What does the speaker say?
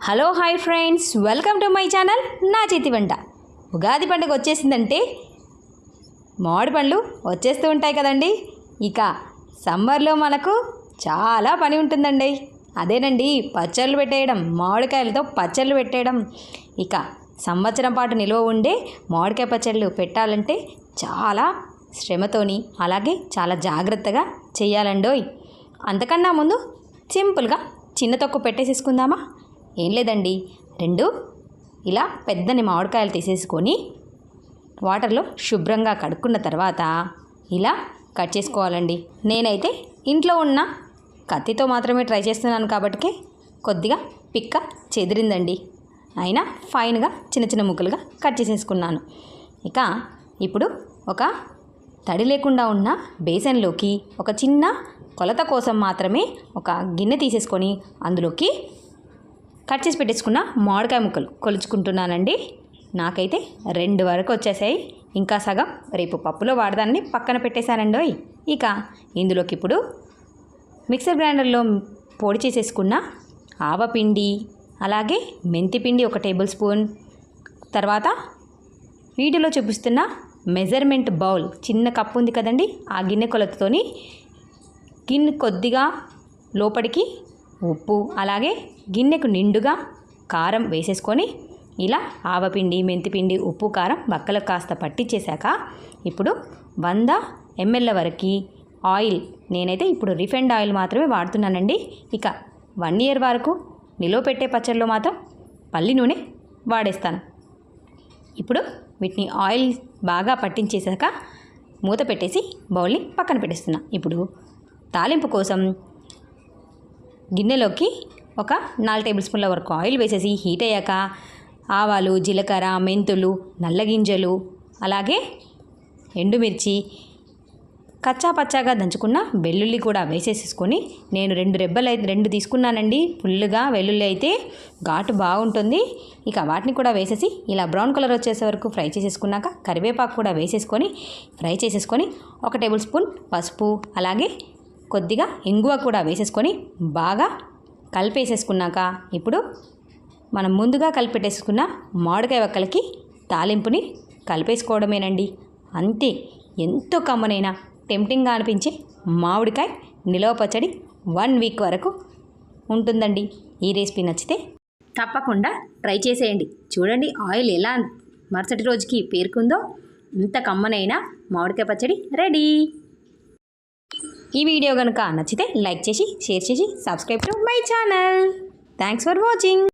Hello hi friends, welcome to my channel నా చేతి వంట. ఉగాది పండుగ వచ్చేసిందంటే మామిడి పండ్లు వచ్చేస్తూ ఉంటాయి కదండి. ఇక సమ్మర్లో మనకు చాలా పని ఉంటుందండి. అదేనండి పచ్చళ్ళు పెట్టేయడం, మామిడికాయలతో పచ్చళ్ళు పెట్టేయడం. ఇక సంవత్సరం పాటు నిల్వ ఉండే మామిడికాయ పచ్చళ్ళు పెట్టాలంటే చాలా శ్రమతోని అలాగే చాలా జాగ్రత్తగా చేయాలండోయ్. అంతకన్నా ముందు సింపుల్గా చిన్న తొక్కు పెట్టేసేసుకుందామా? ఏం లేదండి, రెండు ఇలా పెద్దని మామిడికాయలు తీసేసుకొని వాటర్లో శుభ్రంగా కడుక్కున్న తర్వాత ఇలా కట్ చేసుకోవాలండి. నేనైతే ఇంట్లో ఉన్న కత్తితో మాత్రమే ట్రై చేస్తున్నాను కాబట్టి కొద్దిగా పిక్క చెదిరిందండి. అయినా ఫైన్గా చిన్న చిన్న ముక్కలుగా కట్ చేసేసుకున్నాను. ఇక ఇప్పుడు ఒక తడి లేకుండా ఉన్న బేసన్లోకి ఒక చిన్న కొలత కోసం మాత్రమే ఒక గిన్నె తీసేసుకొని అందులోకి కట్ చేసి పెట్టేసుకున్న మామిడికాయ ముక్కలు కొలుచుకుంటున్నానండి. నాకైతే 2 వరకు వచ్చేసాయి. ఇంకా సగం రేపు పప్పులో వాడదాన్ని పక్కన పెట్టేశానండి. ఇక ఇందులోకి ఇప్పుడు మిక్సర్ గ్రైండర్లో పొడి చేసేసుకున్న ఆవపిండి అలాగే మెంతిపిండి 1 టేబుల్ స్పూన్, తర్వాత వీడియోలో చూపిస్తున్న మెజర్మెంట్ బౌల్ చిన్న కప్పు ఉంది కదండి, ఆ గిన్నె కొలతతోని గిన్నె కొద్దిగా లోపలికి ఉప్పు అలాగే గిన్నెకు నిండుగా కారం వేసేసుకొని ఇలా ఆవపిండి మెంతిపిండి ఉప్పు కారం బక్కలకు కాస్త పట్టించేశాక ఇప్పుడు 100 ml వరకు ఆయిల్, నేనైతే ఇప్పుడు రిఫైండ్ ఆయిల్ మాత్రమే వాడుతున్నానండి. ఇక 1 year వరకు నిలువ పెట్టే పచ్చళ్ళలో మాత్రం పల్లి నూనె వాడేస్తాను. ఇప్పుడు వీటిని ఆయిల్ బాగా పట్టించేశాక మూత పెట్టేసి బౌల్ని పక్కన పెట్టేస్తున్నా. ఇప్పుడు తాలింపు కోసం గిన్నెలోకి ఒక 4 టేబుల్ స్పూన్ల వరకు ఆయిల్ వేసేసి హీట్ అయ్యాక ఆవాలు, జీలకర్ర, మెంతులు, నల్లగింజలు అలాగే ఎండుమిర్చి, కచ్చా పచ్చాగా దంచుకున్న వెల్లుల్లి కూడా వేసేసుకొని నేను 2 తీసుకున్నానండి. ఫుల్గా వెల్లుల్లి అయితే ఘాటు బాగుంటుంది. ఇక వాటిని కూడా వేసేసి ఇలా బ్రౌన్ కలర్ వచ్చేసే వరకు ఫ్రై చేసేసుకున్నాక కరివేపాకు కూడా వేసేసుకొని ఫ్రై చేసేసుకొని 1 టేబుల్ స్పూన్ పసుపు అలాగే కొద్దిగా ఇంగువ కూడా వేసేసుకొని బాగా కలిపేసేసుకున్నాక ఇప్పుడు మనం ముందుగా కలిపెట్టేసుకున్న మామిడికాయ వక్కలకి తాలింపుని కలిపేసుకోవడమేనండి. అంతే, ఎంతో కమ్మనైన టెంప్టింగ్గా అనిపించే మామిడికాయ నిలవ పచ్చడి 1 week వరకు ఉంటుందండి. ఈ రెసిపీ నచ్చితే తప్పకుండా ట్రై చేసేయండి. చూడండి ఆయిల్ ఎలా మరుసటి రోజుకి పేరుకుందో. ఇంత కమ్మనైన మామిడికాయ పచ్చడి రెడీ. ఈ వీడియో కనుక నచ్చితే లైక్ చేసి షేర్ చేసి subscribe to my channel. Thanks for watching.